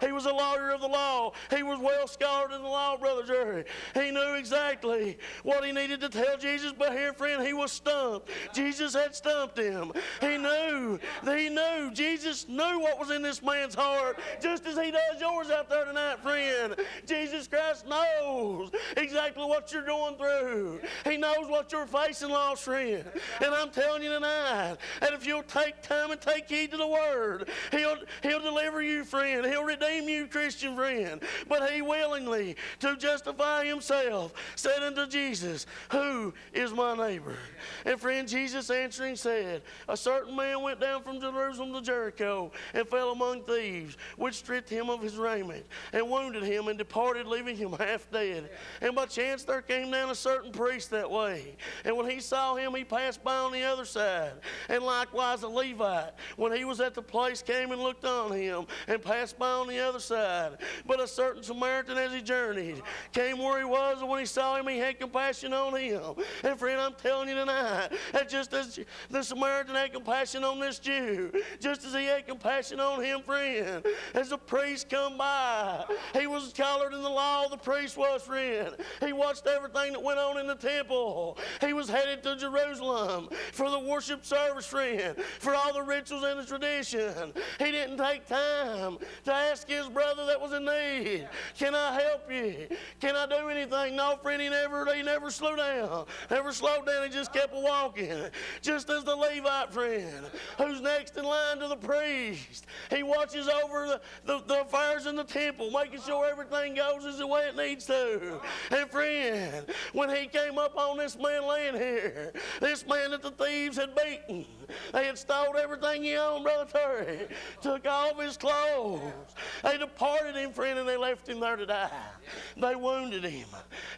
He was a lawyer of the law. He was well scholared in the law, Brother Jerry. He knew exactly what he needed to tell Jesus, but here, friend, he was stumped. Jesus had stumped him. He knew. Jesus knew what was in this man's heart, just as he does yours out there tonight, friend. Jesus Christ knows exactly what you're going through. He knows what you're facing, lost friend. And I'm telling you tonight, that if you'll take time and take heed to the Word, He'll deliver you, friend. He'll redeem you, Christian friend. But he willingly, to justify himself, said unto Jesus, who is my neighbor? And friend, Jesus answering said, a certain man went down from Jerusalem to Jericho and fell among thieves, which stripped him of his raiment and wounded him and departed, leaving him half dead. And by chance there came down a certain priest that way. And when he saw him, he passed by on the other side. And likewise a Levite, when he was at the place, came and looked on him and passed by on the other side. But a certain Samaritan, as he journeyed, came where he was, and when he saw him, he had compassion on him. And friend, I'm telling you tonight, that just as the Samaritan had compassion on this Jew, just as he had compassion on him, friend, as the priest come by, he was scholar in the law, the priest was, friend. He watched everything that went on in the temple. He was headed to Jerusalem for the worship service, friend, for all the rituals and the tradition. He didn't take time to ask his brother that was in need, can I help you? Can I do anything? No, friend, he never slowed down. Never slowed down, he just kept walking. Just as the Levite, friend, who's next in line to the priest, he watches over the affairs in the temple, making sure everything goes as the way it needs to. And friend, when he came up on this man laying here, this man that the thieves had beaten, they had stole everything he owned, Brother Terry, took off his clothes. They departed him, friend, and they left him there to die. They wounded him.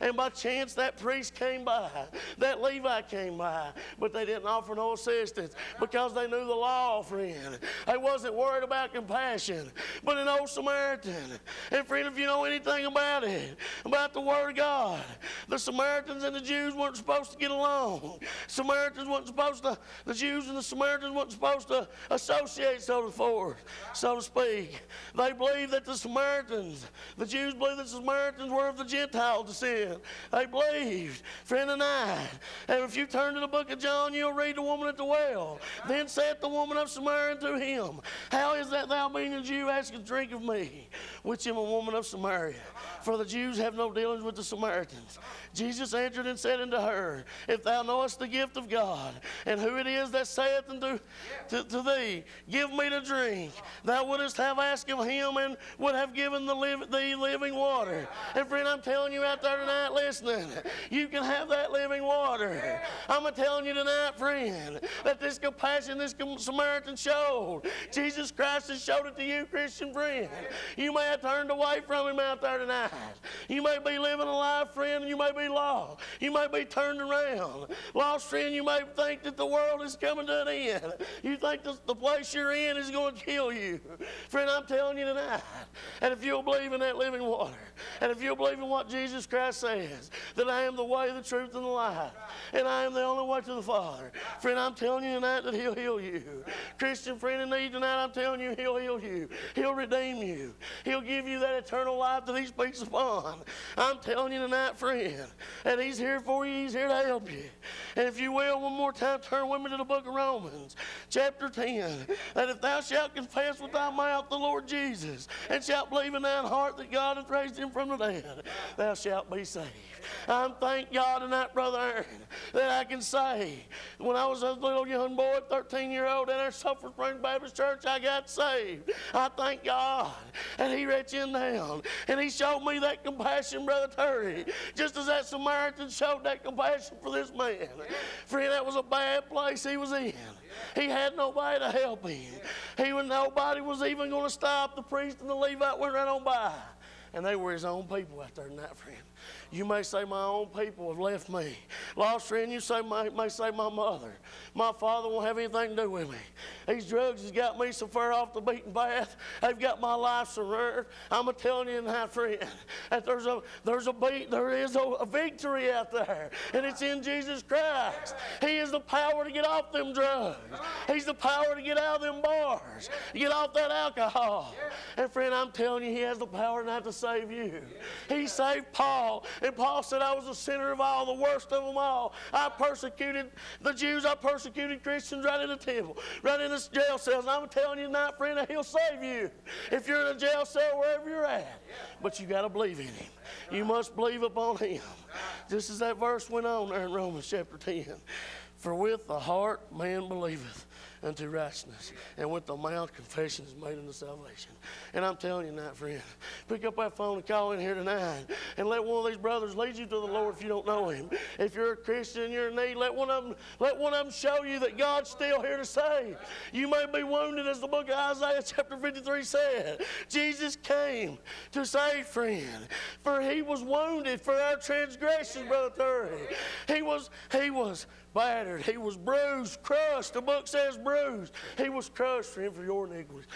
And by chance that priest came by, that Levite came by, but they didn't offer no assistance because they knew the law, friend. They wasn't worried about compassion, but an old Samaritan. And friend, if you know anything about it, about the Word of God, the Samaritans and the Jews weren't supposed to get along. The Jews and the Samaritans weren't supposed to associate, so to speak. They believed that the Jews believed that the Samaritans were of the Gentile descent. They believed, friend, tonight. And if you turn to the book of John, you'll read the woman at the well. Then saith the woman of Samaria to him, how is that thou being a Jew askest drink of me, which am a woman of Samaria? For the Jews have no dealings with the Samaritans. Jesus answered and said unto her, if thou knowest the gift of God, and who it is that saith unto to thee, give me to drink, thou wouldest have asked of him, and would have given thee living water. And friend, I'm telling you out there tonight listening, you can have that living water. I'm telling you tonight, friend, that this compassion this Samaritan showed, Jesus Christ has showed it to you, Christian friend. You may have turned away from him out there tonight. You may be living a life, friend, and you may be lost. You may be turned around. Lost, friend, you may think that the world is coming to an end. You think the place you're in is going to kill you. Friend, I'm telling you tonight, and if you'll believe in that living water, and if you'll believe in what Jesus Christ says, that I am the way, the truth, and the life, and I am the only way to the Father, friend, I'm telling you tonight that He'll heal you. Christian friend in need tonight, I'm telling you, He'll heal you. He'll redeem you. He'll give you that eternal life that He speaks upon. I'm telling you tonight, friend, that He's here for you. He's here to help you. And if you will, one more time, turn with me to the book of Romans, chapter 10, that if thou shalt confess with thy mouth the Lord Jesus, and shalt believe in thine heart that God hath raised Him from the dead, thou shalt be saved. I'm thank God tonight, Brother Aaron, that I can say, when I was a little young boy, 13-year-old, in our Sulphur Springs Baptist Church, I got saved. I thank God. And He reached in down, and He showed me that compassion, Brother Terry, just as that Samaritan showed that compassion for this man. Friend, that was a bad place he was in. He had nobody to help him. Nobody was even going to stop. The priest and the Levite went right on by. And they were his own people out there tonight, friend. You may say my own people have left me. Lost friend, you may say my mother. My father won't have anything to do with me. These drugs has got me so far off the beaten path. They've got my life surrendered. I'm telling you tonight, friend, that there is a victory out there, and it's in Jesus Christ. He is the power to get off them drugs. He's the power to get out of them bars, to get off that alcohol. And friend, I'm telling you, he has the power not to save you. He saved Paul, and Paul said, I was a sinner of all, the worst of them all. I persecuted the Jews, I persecuted Christians right in the temple, right in the jail cells. And I'm telling you tonight, friend, that he'll save you if you're in a jail cell, wherever you're at. But you got to believe in him. You must believe upon him. Just as that verse went on there in Romans chapter 10. For with the heart man believeth unto righteousness, and with the mouth confession is made unto salvation. And I'm telling you tonight, friend, pick up that phone and call in here tonight, and let one of these brothers lead you to the Lord if you don't know him. If you're a Christian and you're in need, let one of them show you that God's still here to save. You may be wounded, as the book of Isaiah chapter 53 said. Jesus came to save, friend, for he was wounded for our transgressions, Brother Terry. He was battered. He was bruised, crushed. The book says bruised. He was crushed for him for your iniquities.